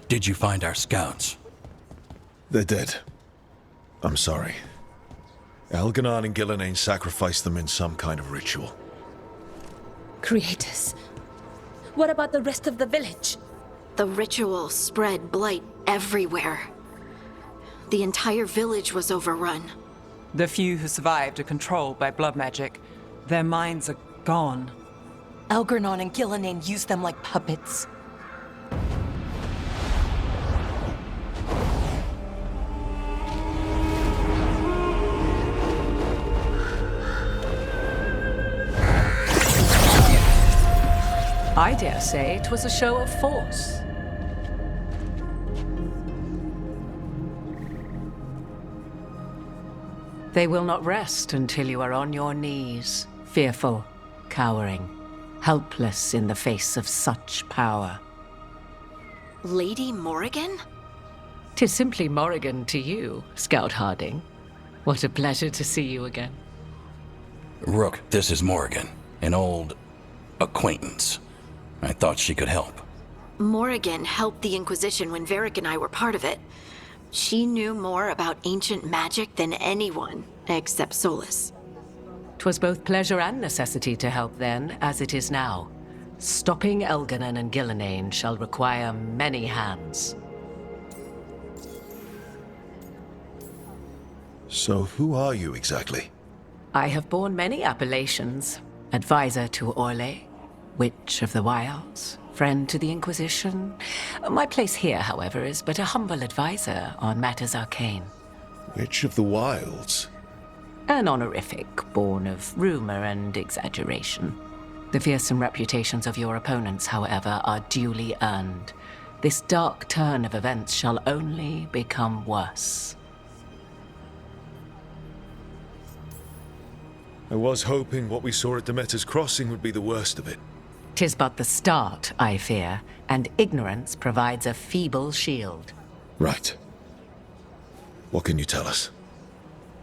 Did you find our scouts? They're dead. I'm sorry. Elganon and Gillenane sacrificed them in some kind of ritual. Creators. What about the rest of the village? The ritual spread blight everywhere. The entire village was overrun. The few who survived are controlled by blood magic. Their minds are gone. Elganon and Gillenane used them like puppets. I dare say it was a show of force. They will not rest until you are on your knees, fearful, cowering, helpless in the face of such power. Lady Morrigan? 'Tis simply Morrigan to you, Scout Harding. What a pleasure to see you again. Rook, this is Morrigan, an old acquaintance. I thought she could help. Morrigan helped the Inquisition when Varric and I were part of it. She knew more about ancient magic than anyone, except Solus. 'Twas both pleasure and necessity to help then, as it is now. Stopping Elganon and Gillenane shall require many hands. So who are you exactly? I have borne many appellations. Advisor to Orlais, Witch of the Wilds, friend to the Inquisition. My place here, however, is but a humble advisor on matters arcane. Witch of the Wilds? An honorific born of rumor and exaggeration. The fearsome reputations of your opponents, however, are duly earned. This dark turn of events shall only become worse. I was hoping what we saw at Demeter's Crossing would be the worst of it. 'Tis but the start, I fear, and ignorance provides a feeble shield. Right. What can you tell us?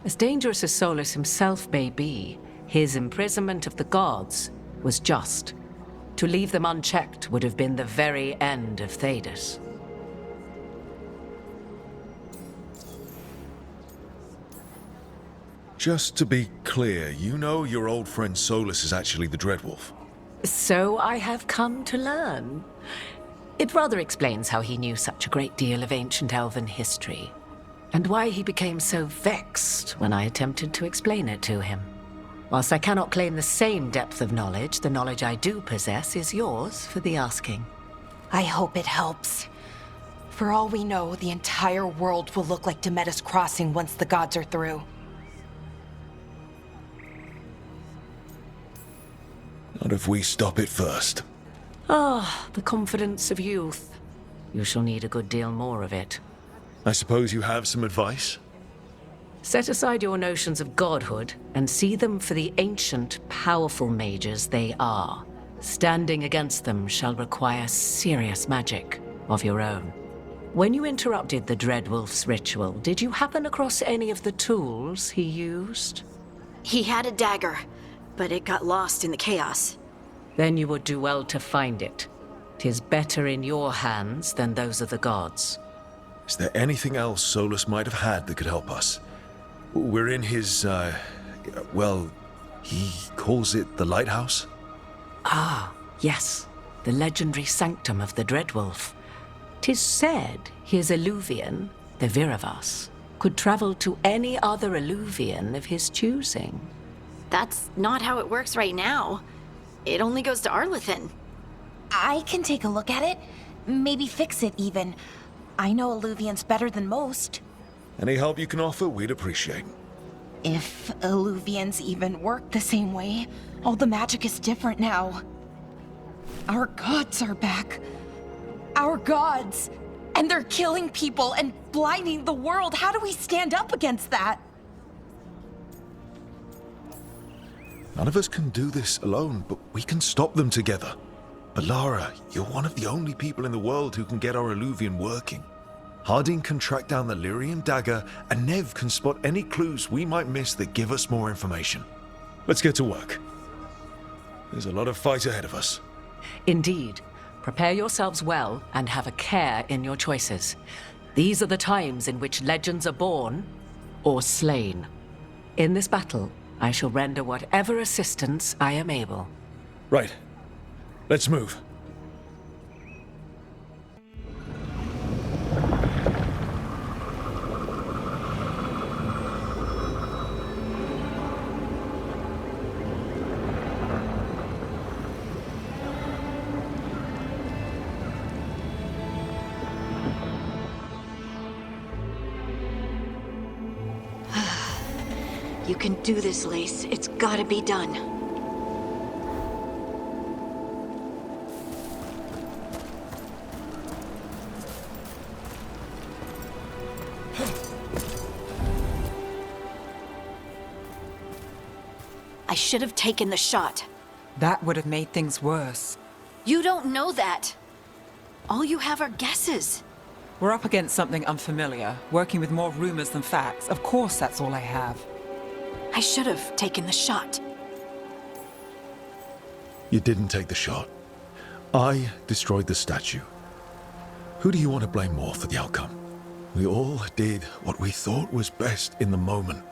As dangerous as Solus himself may be, his imprisonment of the gods was just. To leave them unchecked would have been the very end of Thedas. Just to be clear, you know your old friend Solus is actually the Dreadwolf. So I have come to learn. It rather explains how he knew such a great deal of ancient elven history, and why he became so vexed when I attempted to explain it to him. Whilst I cannot claim the same depth of knowledge, the knowledge I do possess is yours for the asking. I hope it helps. For all we know, the entire world will look like Demeter's Crossing once the gods are through. Not if we stop it first. Ah, the confidence of youth. You shall need a good deal more of it. I suppose you have some advice? Set aside your notions of godhood and see them for the ancient, powerful mages they are. Standing against them shall require serious magic of your own. When you interrupted the Dreadwolf's ritual, did you happen across any of the tools he used? He had a dagger, but it got lost in the chaos. Then you would do well to find it. 'Tis better in your hands than those of the gods. Is there anything else Solus might have had that could help us? We're in his, well, he calls it the Lighthouse? Ah, yes. The legendary sanctum of the Dreadwolf. 'Tis said his Eluvian, the Viravas, could travel to any other Eluvian of his choosing. That's not how it works right now. It only goes to Arlethan. I can take a look at it. Maybe fix it, even. I know Eluvians better than most. Any help you can offer, we'd appreciate. If Eluvians even work the same way, all the magic is different now. Our gods are back. Our gods! And they're killing people and blinding the world. How do we stand up against that? None of us can do this alone, but we can stop them together. Balara, you're one of the only people in the world who can get our Eluvian working. Harding can track down the Lyrian dagger, and Nev can spot any clues we might miss that give us more information. Let's get to work. There's a lot of fight ahead of us. Indeed, Prepare yourselves well and have a care in your choices. These are the times in which legends are born or slain. In this battle, I shall render whatever assistance I am able. Right. Let's move. You can do this, Lace. It's gotta be done. I should have taken the shot. That would have made things worse. You don't know that. All you have are guesses. We're up against something unfamiliar, working with more rumors than facts. Of course, that's all I have. I should have taken the shot. You didn't take the shot. I destroyed the statue. Who do you want to blame more for the outcome? We all did what we thought was best in the moment.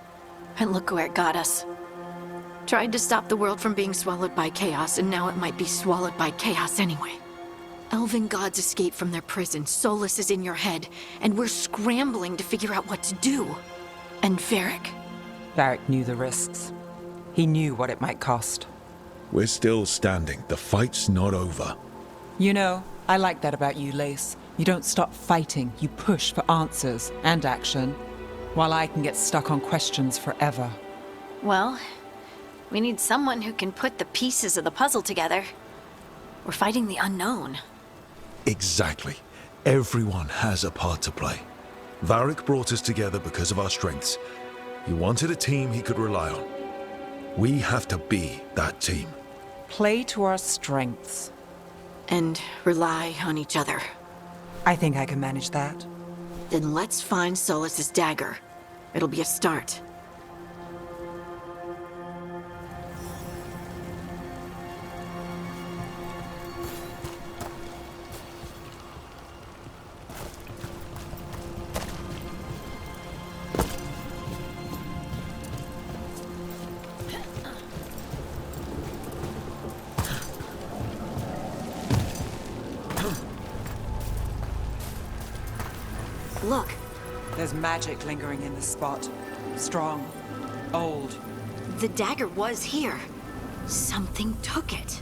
And look where it got us. Tried to stop the world from being swallowed by chaos, and now it might be swallowed by chaos anyway. Elven gods escape from their prison, Solus is in your head, and we're scrambling to figure out what to do. And Varric? Varric knew the risks. He knew what it might cost. We're still standing. The fight's not over. You know, I like that about you, Lace. You don't stop fighting, you push for answers and action, while I can get stuck on questions forever. Well, we need someone who can put the pieces of the puzzle together. We're fighting the unknown. Exactly. Everyone has a part to play. Varric brought us together because of our strengths. He wanted a team he could rely on. We have to be that team. Play to our strengths. And rely on each other. I think I can manage that. Then let's find Solus's dagger. It'll be a start. Look, There's magic lingering in this spot. Strong. Old. the dagger was here. Something took it.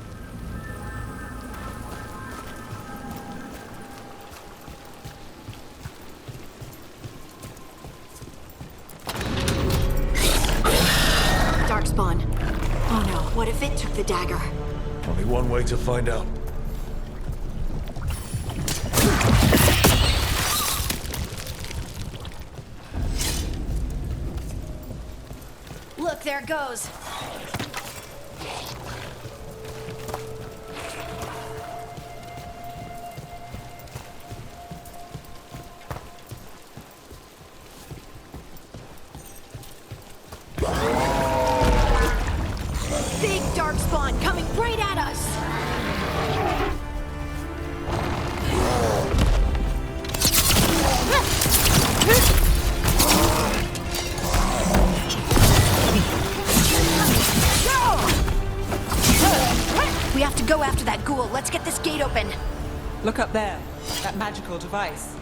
Darkspawn. Oh no, what if it took the dagger? Only one way to find out. Look, there it goes. Big darkspawn coming right at us. We have to go after that ghoul. Let's get this gate open. Look up there. That magical device.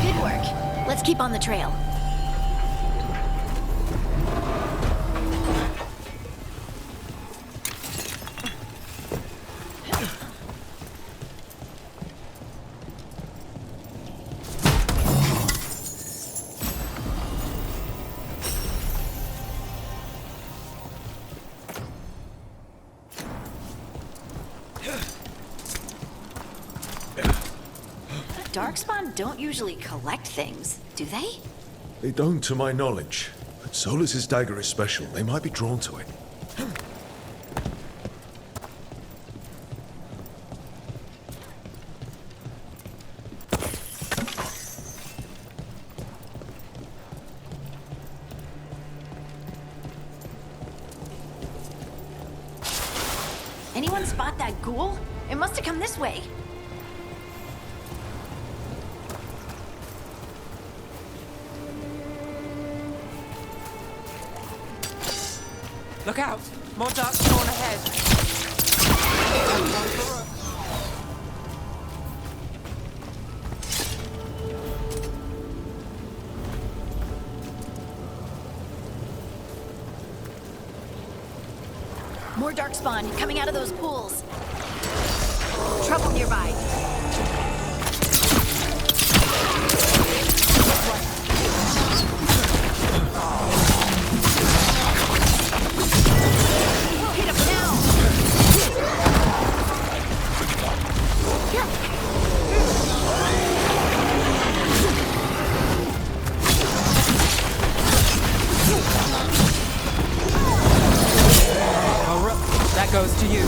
Good work. Let's keep on the trail. Darkspawn don't usually collect things, do they? They don't, to my knowledge. But Solus's dagger is special. They might be drawn to it. Anyone spot that ghoul? It must have come this way. Look out! More darkspawn ahead! More darkspawn coming out of those pools. Trouble nearby. We'll hit him now. That goes to you.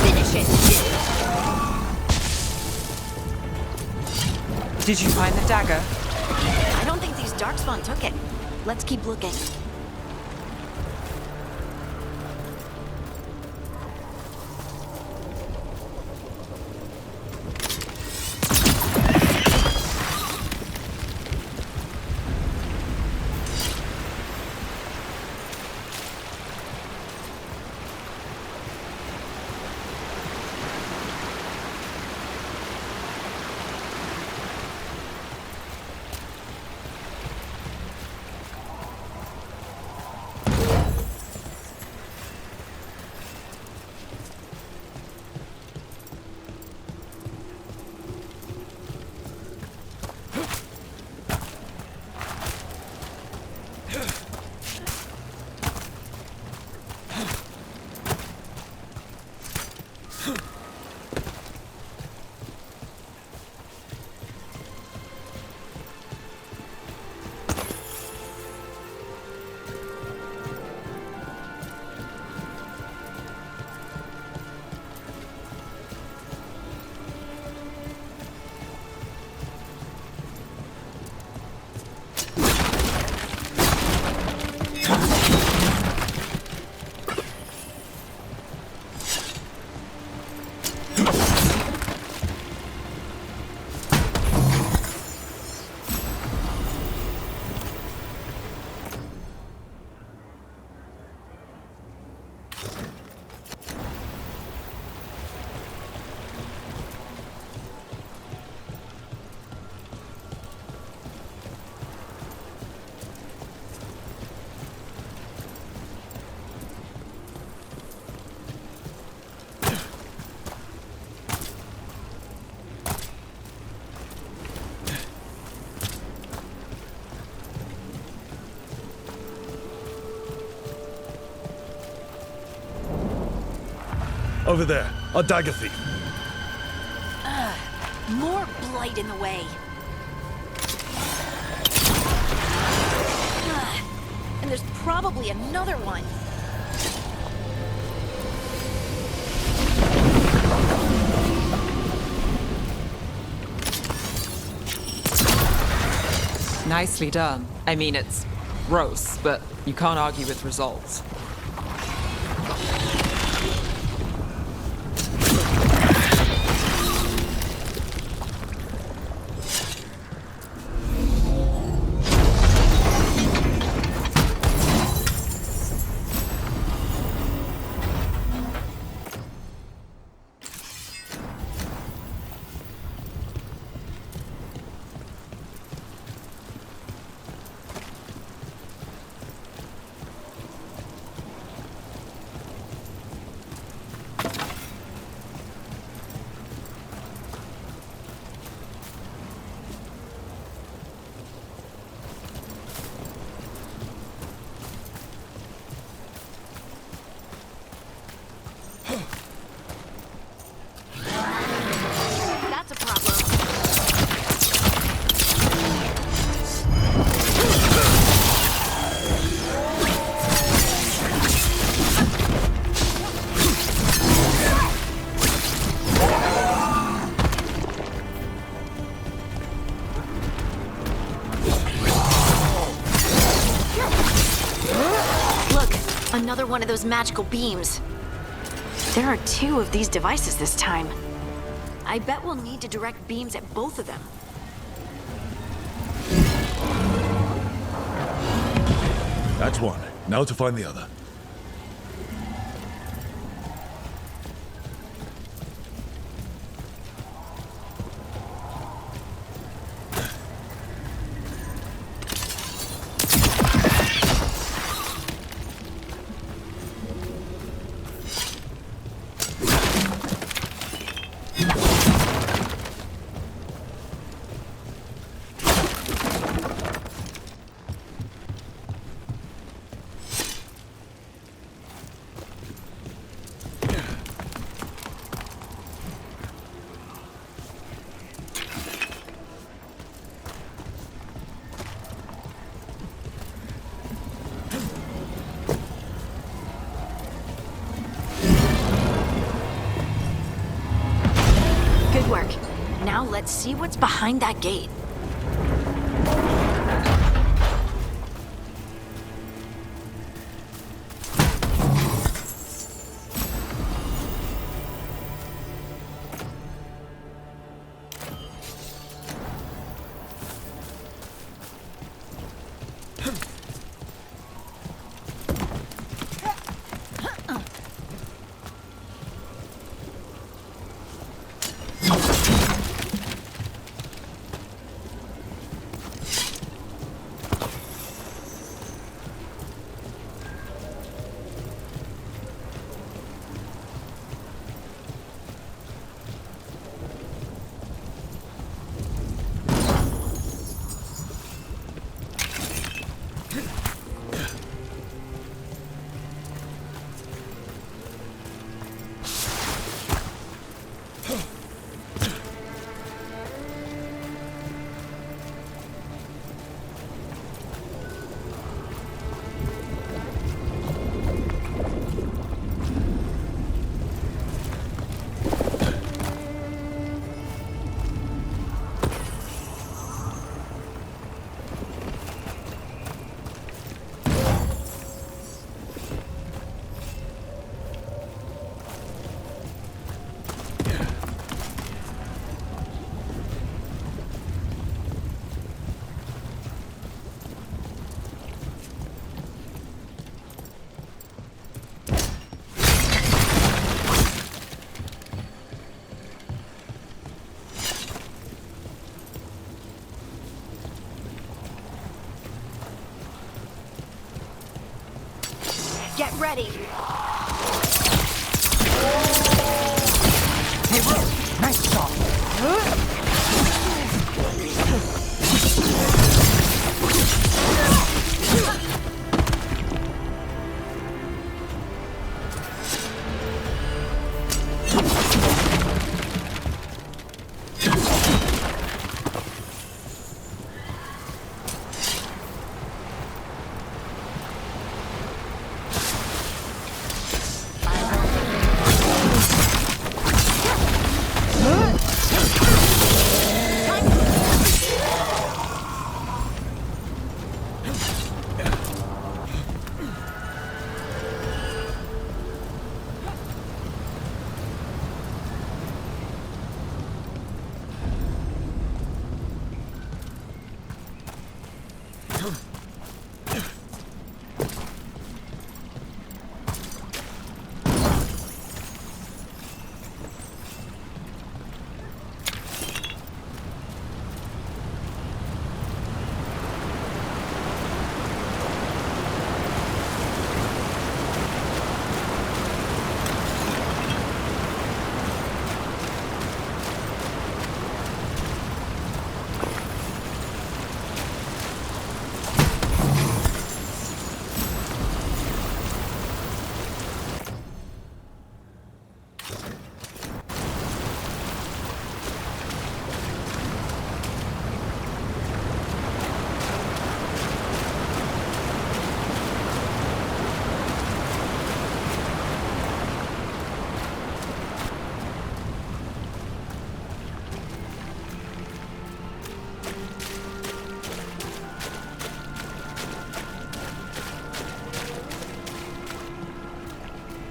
Finish it. Did you find the dagger? I don't think these darkspawn took it. Let's keep looking. Over there, a dagger thief. More blight in the way. And there's probably another one. Nicely done. I mean, it's gross, but you can't argue with results. Another one of those magical beams. There are 2 of these devices this time. I bet we'll need to direct beams at both of them. That's one. Now to find the other. Good work. Now let's see what's behind that gate. Get ready. Hey, Rook, nice shot.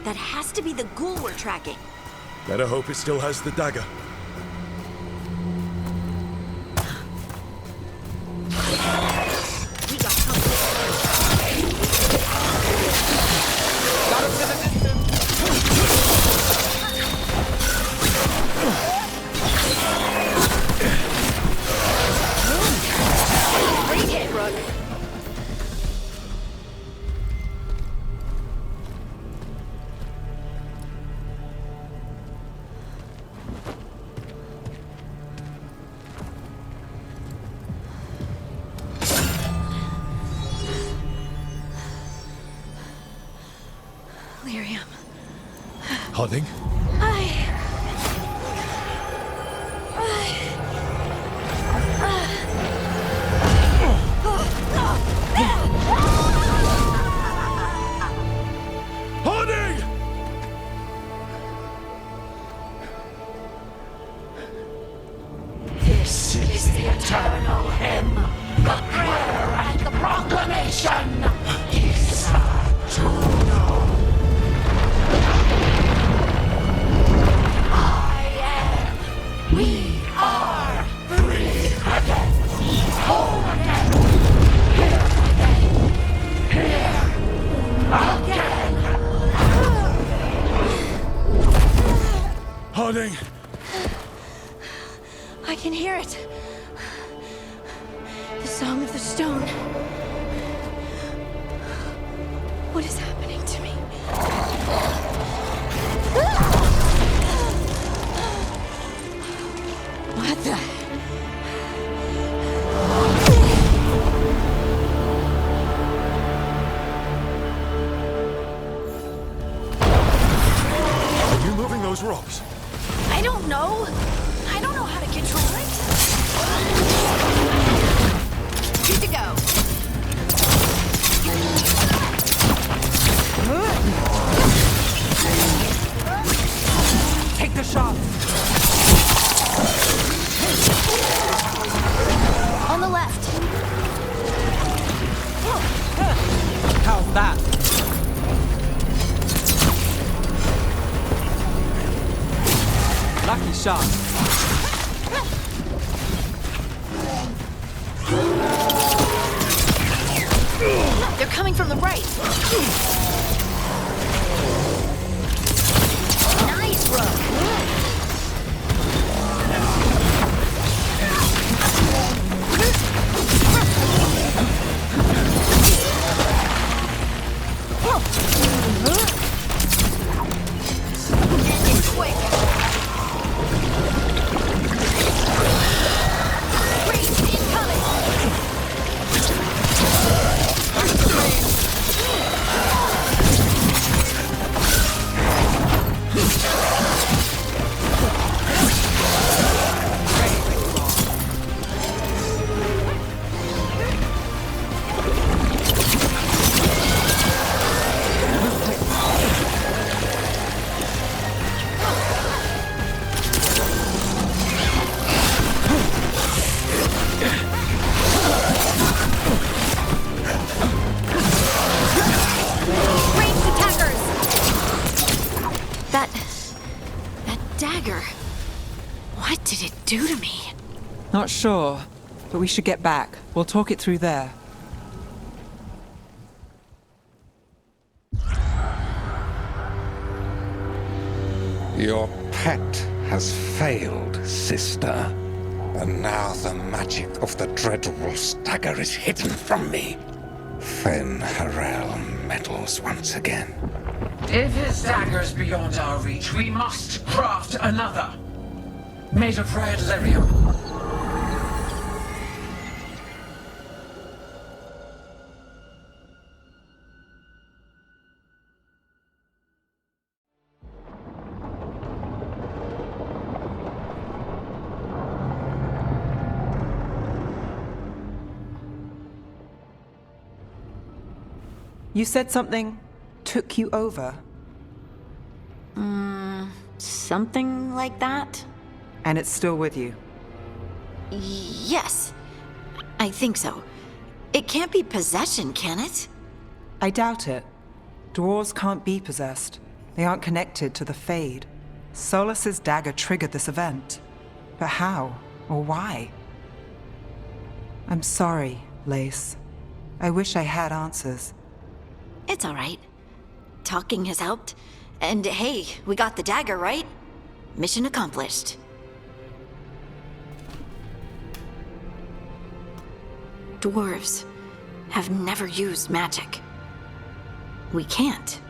That has to be the ghoul we're tracking. Better hope it still has the dagger. We got company. Great hit, Rook. Lyrium. Harding? Harding! This is the eternal hymn, the prayer and the proclamation. We are free again. Whole again. Here again. Harding! I can hear it. The Song of the Stone. What is happening to me? What the? Are you moving those rocks? I don't know. I don't know how to control it. Good to go. Take the shot! On the left. How's that? Lucky shot. They're coming from the right. Nice, Rook. Quick. Race incoming. Dagger. What did it do to me? Not sure, but we should get back. We'll talk it through there. Your pet has failed, sister. And now the magic of the Dreadwolf's dagger is hidden from me. Fen Harel meddles once again. If his dagger's beyond our reach, we must craft another. Made of red lyrium. You said something took you over? Something like that? And it's still with you? Yes. I think so. It can't be possession, can it? I doubt it. Dwarves can't be possessed. They aren't connected to the Fade. Solas's dagger triggered this event. But how? Or why? I'm sorry, Lace. I wish I had answers. It's all right. Talking has helped. And hey, we got the dagger, right? Mission accomplished. Dwarves have never used magic. We can't.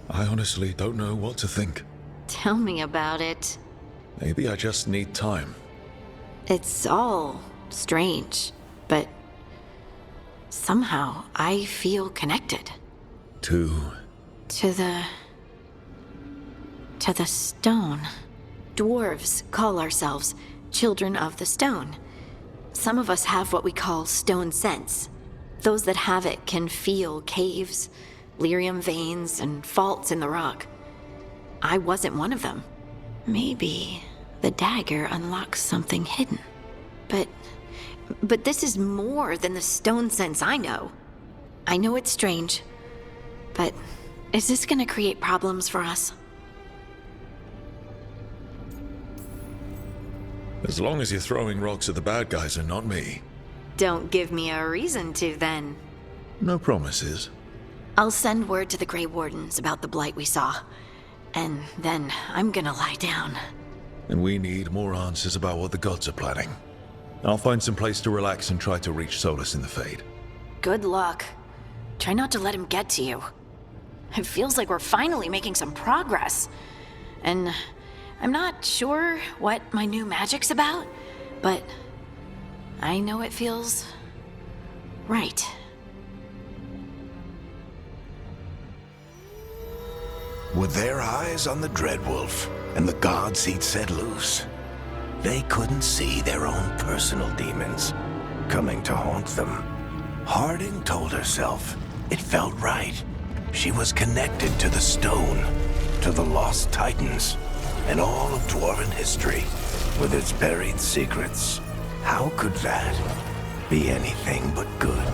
I honestly don't know what to think. Tell me about it. Maybe I just need time. It's all strange, but somehow I feel connected. To the stone. Dwarves call ourselves children of the stone. Some of us have what we call stone sense. Those that have it can feel caves, lyrium veins, and faults in the rock. I wasn't one of them. Maybe the dagger unlocks something hidden. But this is more than the stone sense I know. I know it's strange, but is this gonna create problems for us? As long as you're throwing rocks at the bad guys and not me. Don't give me a reason to, then. No promises. I'll send word to the Grey Wardens about the blight we saw. And then I'm gonna lie down. And we need more answers about what the gods are planning. I'll find some place to relax and try to reach Solus in the Fade. Good luck. Try not to let him get to you. It feels like we're finally making some progress. And I'm not sure what my new magic's about, but I know it feels right. With their eyes on the Dreadwolf and the gods he'd set loose, they couldn't see their own personal demons coming to haunt them. Harding told herself it felt right. She was connected to the stone, to the lost titans, and all of Dwarven history with its buried secrets. How could that be anything but good?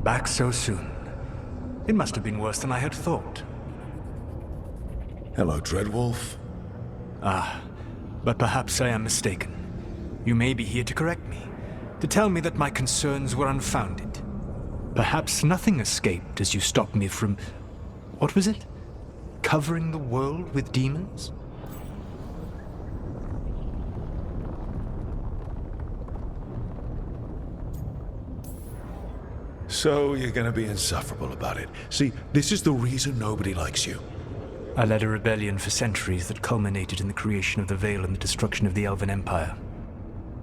Back so soon. It must have been worse than I had thought. Hello, Dreadwolf. But perhaps I am mistaken. You may be here to correct me, to tell me that my concerns were unfounded. Perhaps nothing escaped as you stopped me from... what was it? Covering the world with demons? So you're gonna be insufferable about it. See, this is the reason nobody likes you. I led a rebellion for centuries that culminated in the creation of the Veil and the destruction of the Elven Empire.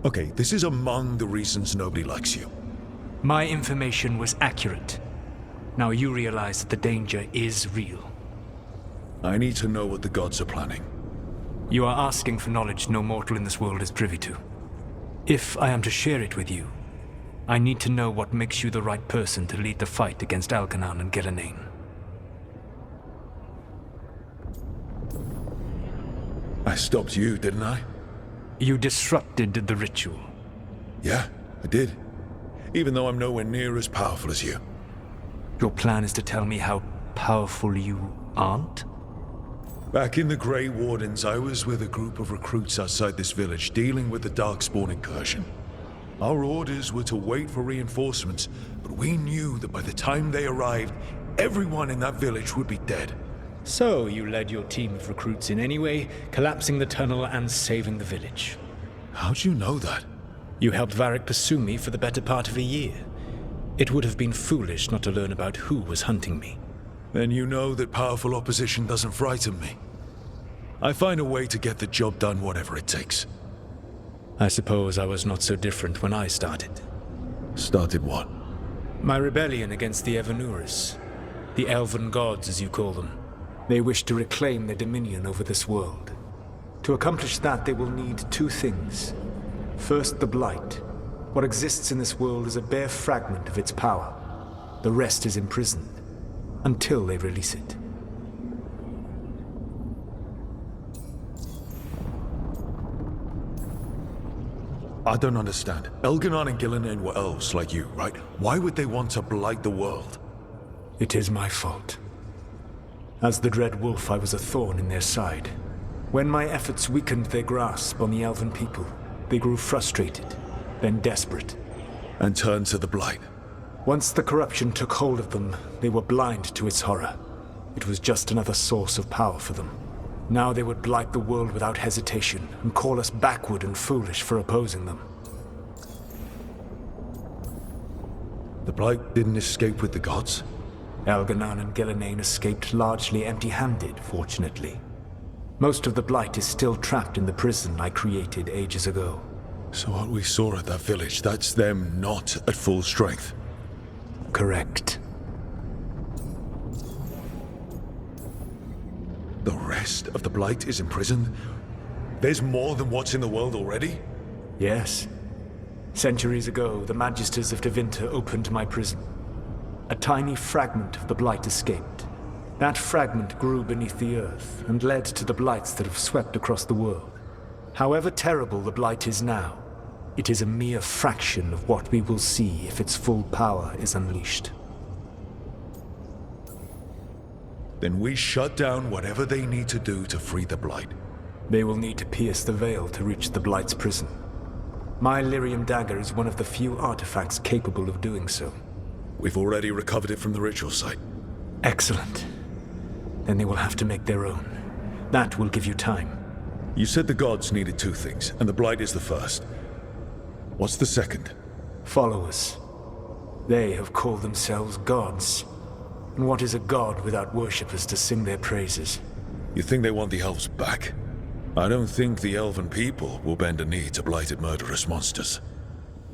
Okay, this is among the reasons nobody likes you. My information was accurate. Now you realize that the danger is real. I need to know what the gods are planning. You are asking for knowledge no mortal in this world is privy to. If I am to share it with you, I need to know what makes you the right person to lead the fight against Alkanan and Gelanane. I stopped you, didn't I? You disrupted the ritual. Yeah, I did. Even though I'm nowhere near as powerful as you. Your plan is to tell me how powerful you aren't? Back in the Grey Wardens, I was with a group of recruits outside this village dealing with the Darkspawn incursion. Our orders were to wait for reinforcements, but we knew that by the time they arrived, everyone in that village would be dead. So you led your team of recruits in any way, collapsing the tunnel and saving the village. How'd you know that? You helped Varric pursue me for the better part of a year. It would have been foolish not to learn about who was hunting me. Then you know that powerful opposition doesn't frighten me. I find a way to get the job done whatever it takes. I suppose I was not so different when I started. Started what? My rebellion against the Evanuris. The Elven gods, as you call them. They wish to reclaim their dominion over this world. To accomplish that, they will need two things. First, the Blight. What exists in this world is a bare fragment of its power. The rest is imprisoned, until they release it. I don't understand. Elganon and Gillinan were elves like you, right? Why would they want to blight the world? It is my fault. As the Dread Wolf, I was a thorn in their side. When my efforts weakened their grasp on the elven people, they grew frustrated, then desperate. And turned to the Blight. Once the corruption took hold of them, they were blind to its horror. It was just another source of power for them. Now they would blight the world without hesitation, and call us backward and foolish for opposing them. The Blight didn't escape with the gods? Elganon and Gillinan escaped largely empty-handed, fortunately. Most of the Blight is still trapped in the prison I created ages ago. So what we saw at that village, that's them not at full strength? Correct. The rest of the Blight is imprisoned? There's more than what's in the world already? Yes. Centuries ago, the Magisters of Tevinter opened my prison. A tiny fragment of the Blight escaped. That fragment grew beneath the earth and led to the Blights that have swept across the world. However terrible the Blight is now, it is a mere fraction of what we will see if its full power is unleashed. Then we shut down whatever they need to do to free the Blight. They will need to pierce the veil to reach the Blight's prison. My Lyrium Dagger is one of the few artifacts capable of doing so. We've already recovered it from the ritual site. Excellent. Then they will have to make their own. That will give you time. You said the gods needed two things, and the Blight is the first. What's the second? Followers. They have called themselves gods. And what is a god without worshippers to sing their praises? You think they want the elves back? I don't think the elven people will bend a knee to blighted murderous monsters.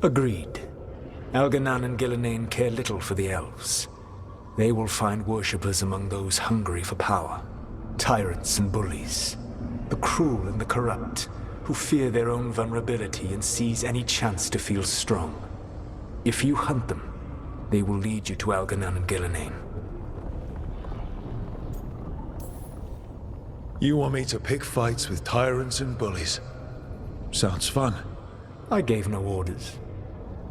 Agreed. Elganon and Gillinan care little for the elves. They will find worshippers among those hungry for power. Tyrants and bullies. The cruel and the corrupt, who fear their own vulnerability and seize any chance to feel strong. If you hunt them, they will lead you to Elganon and Gillinan. You want me to pick fights with tyrants and bullies? Sounds fun. I gave no orders.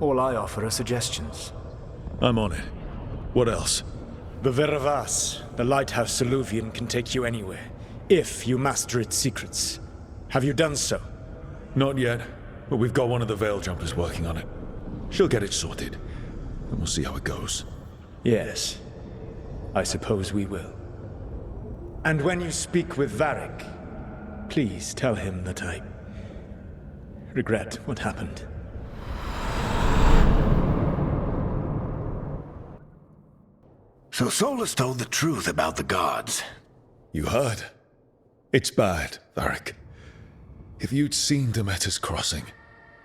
All I offer are suggestions. I'm on it. What else? The Veravas, the lighthouse Soluvian, can take you anywhere, if you master its secrets. Have you done so? Not yet, but we've got one of the Veil Jumpers working on it. She'll get it sorted, and we'll see how it goes. Yes, I suppose we will. And when you speak with Varric, please tell him that I regret what happened. So Solus told the truth about the gods. You heard? It's bad, Varric. If you'd seen Demeter's crossing...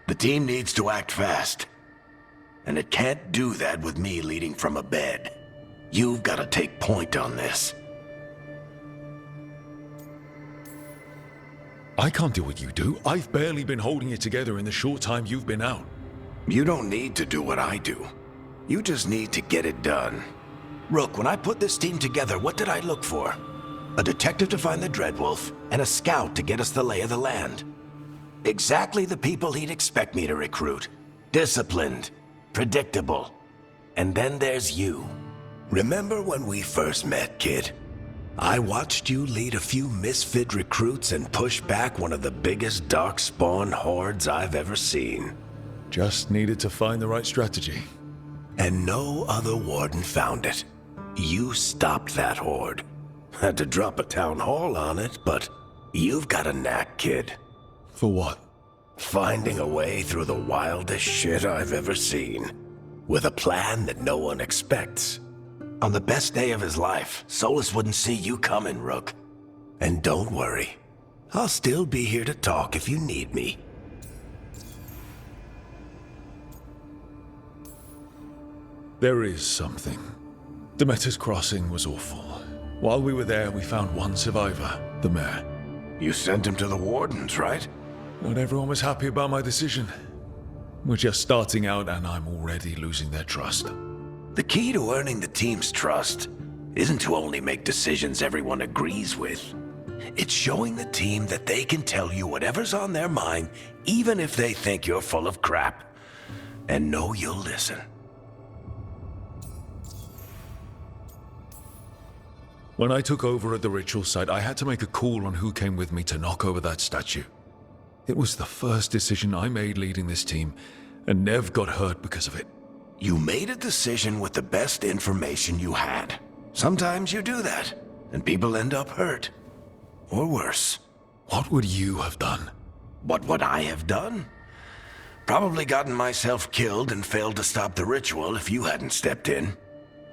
The team needs to act fast. And it can't do that with me leading from a bed. You've got to take point on this. I can't do what you do. I've barely been holding it together in the short time you've been out. You don't need to do what I do. You just need to get it done. Rook, when I put this team together, what did I look for? A detective to find the Dreadwolf, and a scout to get us the lay of the land. Exactly the people he'd expect me to recruit. Disciplined, predictable. And then there's you. Remember when we first met, kid? I watched you lead a few misfit recruits and push back one of the biggest darkspawn hordes I've ever seen. Just needed to find the right strategy. And no other warden found it. You stopped that horde. Had to drop a town hall on it, but you've got a knack, kid. For what? Finding a way through the wildest shit I've ever seen. With a plan that no one expects. On the best day of his life, Solus wouldn't see you coming, Rook. And don't worry. I'll still be here to talk if you need me. There is something. Demeter's crossing was awful. While we were there, we found one survivor, the mayor. You sent him to the Wardens, right? Not everyone was happy about my decision. We're just starting out and I'm already losing their trust. The key to earning the team's trust isn't to only make decisions everyone agrees with. It's showing the team that they can tell you whatever's on their mind, even if they think you're full of crap. And know you'll listen. When I took over at the ritual site, I had to make a call on who came with me to knock over that statue. It was the first decision I made leading this team, and Nev got hurt because of it. You made a decision with the best information you had. Sometimes you do that, and people end up hurt. Or worse. What would you have done? What would I have done? Probably gotten myself killed and failed to stop the ritual if you hadn't stepped in.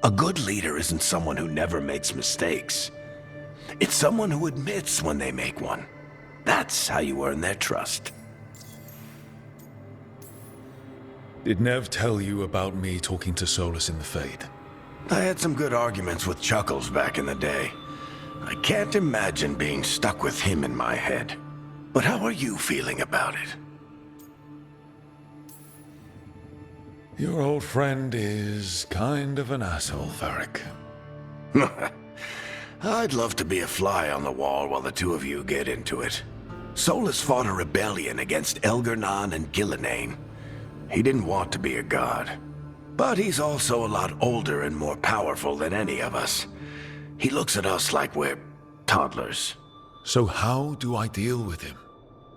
A good leader isn't someone who never makes mistakes. It's someone who admits when they make one. That's how you earn their trust. Did Nev tell you about me talking to Solus in the Fade? I had some good arguments with Chuckles back in the day. I can't imagine being stuck with him in my head. But how are you feeling about it? Your old friend is kind of an asshole, Varric. I'd love to be a fly on the wall while the two of you get into it. Solus fought a rebellion against Elgernon and Gillenane. He didn't want to be a god. But he's also a lot older and more powerful than any of us. He looks at us like we're toddlers. So how do I deal with him?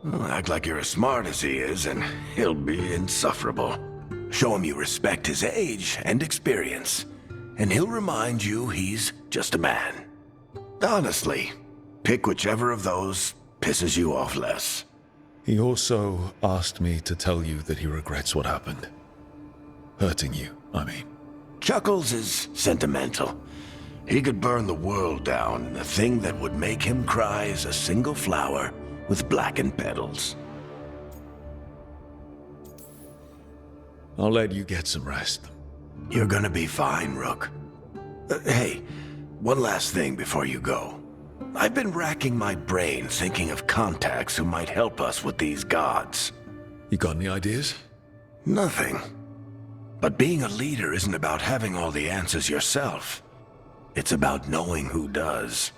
Well, act like you're as smart as he is, and he'll be insufferable. Show him you respect his age and experience, and he'll remind you he's just a man. Honestly, pick whichever of those pisses you off less. He also asked me to tell you that he regrets what happened. Hurting you, I mean. Chuckles is sentimental. He could burn the world down, and the thing that would make him cry is a single flower with blackened petals. I'll let you get some rest. You're gonna be fine, Rook. Hey, one last thing before you go. I've been racking my brain thinking of contacts who might help us with these gods. You got any ideas? Nothing. But being a leader isn't about having all the answers yourself. It's about knowing who does.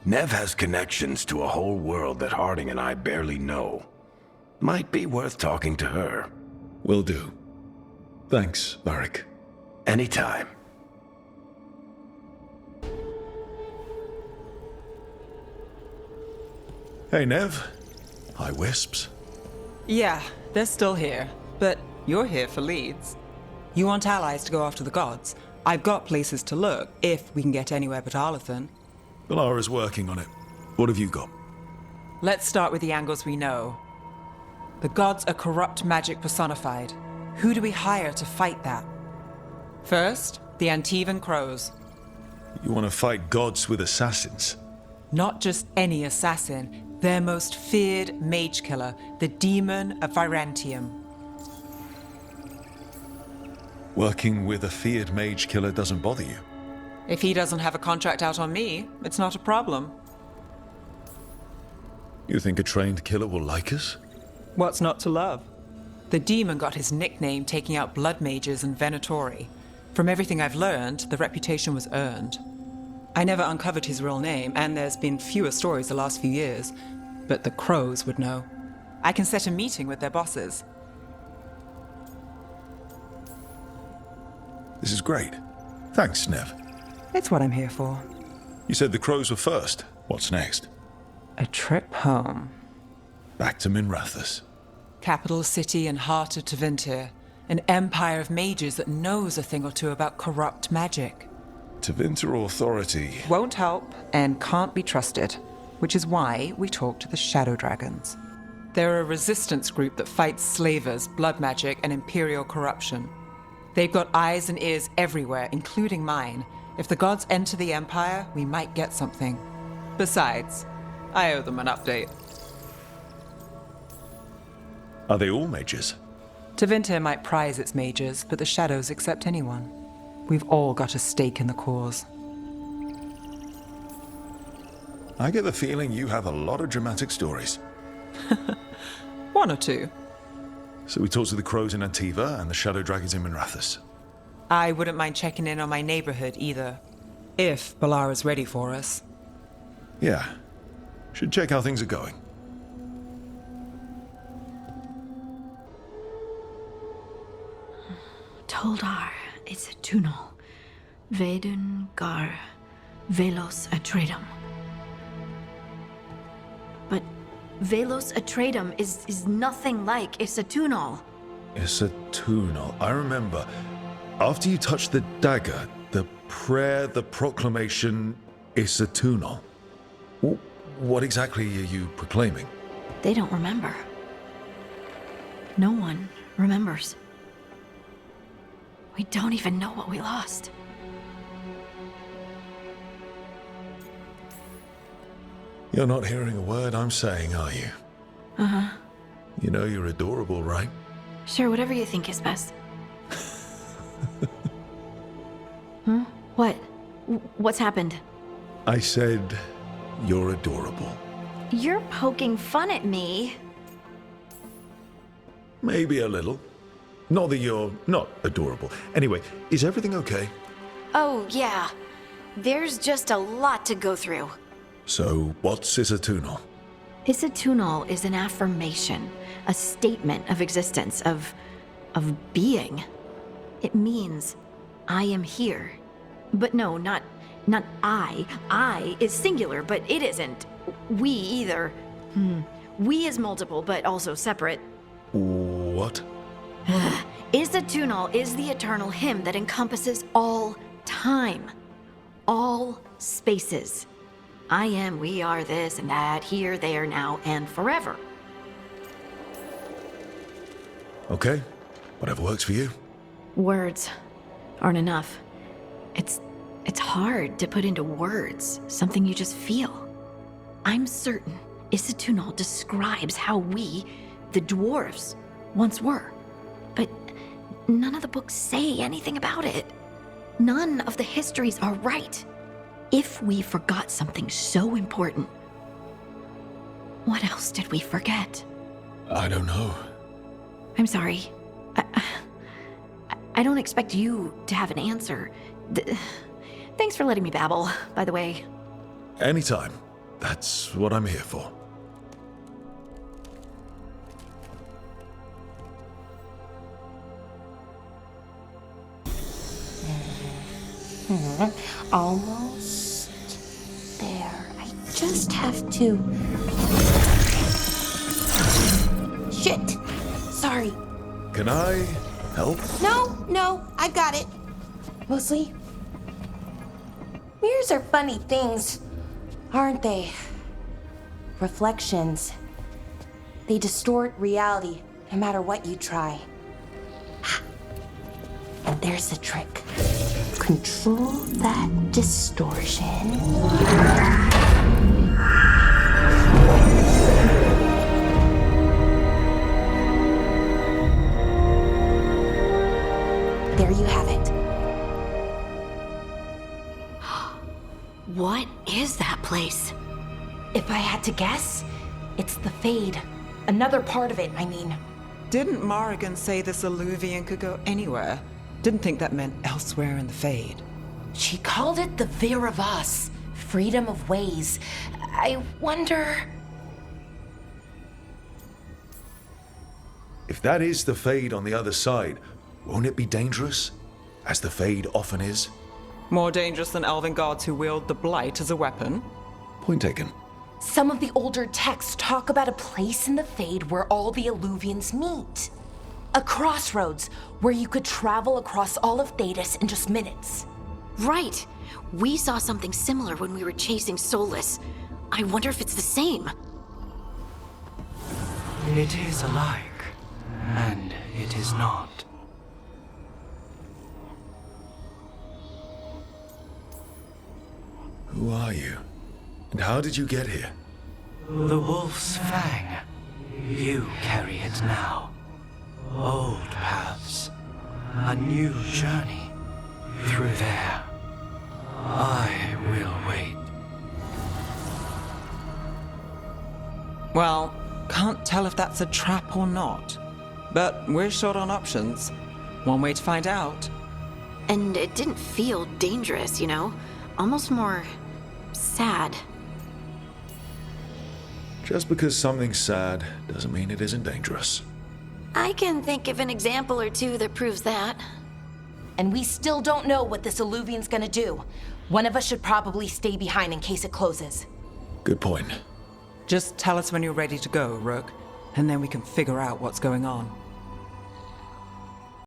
Nev has connections to a whole world that Harding and I barely know. Might be worth talking to her. Will do. Thanks, Varric. Anytime. Hey, Nev. Hi, Wisps. Yeah, they're still here, but you're here for leads. You want allies to go after the gods? I've got places to look, if we can get anywhere but Arlathan. Valara's working on it. What have you got? Let's start with the angles we know. The gods are corrupt magic personified. Who do we hire to fight that? First, the Antivan Crows. You want to fight gods with assassins? Not just any assassin, their most feared mage killer, the Demon of Virantium. Working with a feared mage killer doesn't bother you? If he doesn't have a contract out on me, it's not a problem. You think a trained killer will like us? What's not to love? The demon got his nickname taking out blood mages and Venatori. From everything I've learned, the reputation was earned. I never uncovered his real name, and there's been fewer stories the last few years, but the Crows would know. I can set a meeting with their bosses. This is great. Thanks, Nev. It's what I'm here for. You said the Crows were first. What's next? A trip home. Back to Minrathous. Capital city and heart of Tevinter. An empire of mages that knows a thing or two about corrupt magic. Tevinter authority Won't help and can't be trusted, which is why we talk to the Shadow Dragons. They're a resistance group that fights slavers, blood magic, and imperial corruption. They've got eyes and ears everywhere, including mine. If the gods enter the Empire, we might get something. Besides, I owe them an update. Are they all mages? Tevinter might prize its mages, but the Shadows accept anyone. We've all got a stake in the cause. I get the feeling you have a lot of dramatic stories. One or two. So we talked to the crows in Antiva and the shadow dragons in Minrathous. I wouldn't mind checking in on my neighborhood either. If Balara's ready for us. Yeah. Should check how things are going. Toldar, it's a tunnel. Veilguard, Velos Atreidim. But Velos Atreidim is nothing like Isatunal. Isatunal. I remember. After you touched the dagger, the prayer, the proclamation, Isatunal. What exactly are you proclaiming? They don't remember. No one remembers. We don't even know what we lost. You're not hearing a word I'm saying, are you? Uh-huh. You know you're adorable, right? Sure, whatever you think is best. Huh? What? What's happened? I said you're adorable. You're poking fun at me. Maybe a little. Not that you're not adorable. Anyway, is everything okay? Oh, yeah. There's just a lot to go through. So, what's Isatunal? Isatunal is an affirmation, a statement of existence, of being. It means, I am here. But no, not I. I is singular, but it isn't. We either. We is multiple, but also separate. What? Isatunal is the eternal hymn that encompasses all time. All spaces. I am, we are, this and that, here, there, now, and forever. Okay. Whatever works for you. Words aren't enough. It's hard to put into words something you just feel. I'm certain Isatunal describes how we, the dwarves, once were. But none of the books say anything about it. None of the histories are right. If we forgot something so important, what else did we forget? I don't know. I'm sorry. I don't expect you to have an answer. Thanks for letting me babble, by the way. Anytime. That's what I'm here for. Almost there. I just have to... Shit! Sorry. Can I help? No, I've got it. Mostly, mirrors are funny things, aren't they? Reflections. They distort reality, no matter what you try. And there's the trick. Control that distortion. There you have it. What is that place? If I had to guess, it's the Fade. Another part of it, I mean. Didn't Morrigan say this Illuvian could go anywhere? Didn't think that meant elsewhere in the Fade. She called it the Vir of Us, freedom of ways. I wonder... If that is the Fade on the other side, won't it be dangerous? As the Fade often is? More dangerous than elven gods who wield the Blight as a weapon? Point taken. Some of the older texts talk about a place in the Fade where all the Illuvians meet. A crossroads where you could travel across all of Thedas in just minutes. Right. We saw something similar when we were chasing Solus. I wonder if it's the same. It is alike, and it is not. Who are you? And how did you get here? The Wolf's Fang. You carry it now. Old paths. A new journey. Through there. I will wait. Well, can't tell if that's a trap or not. But we're short on options. One way to find out. And it didn't feel dangerous, you know? Almost more sad. Just because something's sad doesn't mean it isn't dangerous. I can think of an example or two that proves that. And we still don't know what this Illuvian's gonna do. One of us should probably stay behind in case it closes. Good point. Just tell us when you're ready to go, Rook, and then we can figure out what's going on.